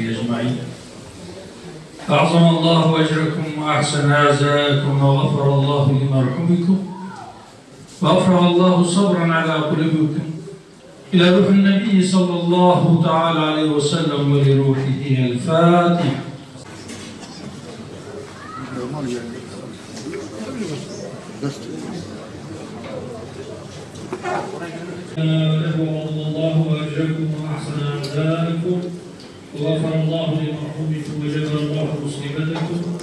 أجمعين. أعظم الله أجركم وأحسن عزاءكم وغفر الله لمرحومكم وأفرغ الله صبرا على قلوبكم إلى روح النبي صلى الله تعالى عليه وسلم ولروحه الفاتح. الله أجركم وأحسن عزاءكم وغفر الله لمرحومكم وجبر الله مصيبتكم.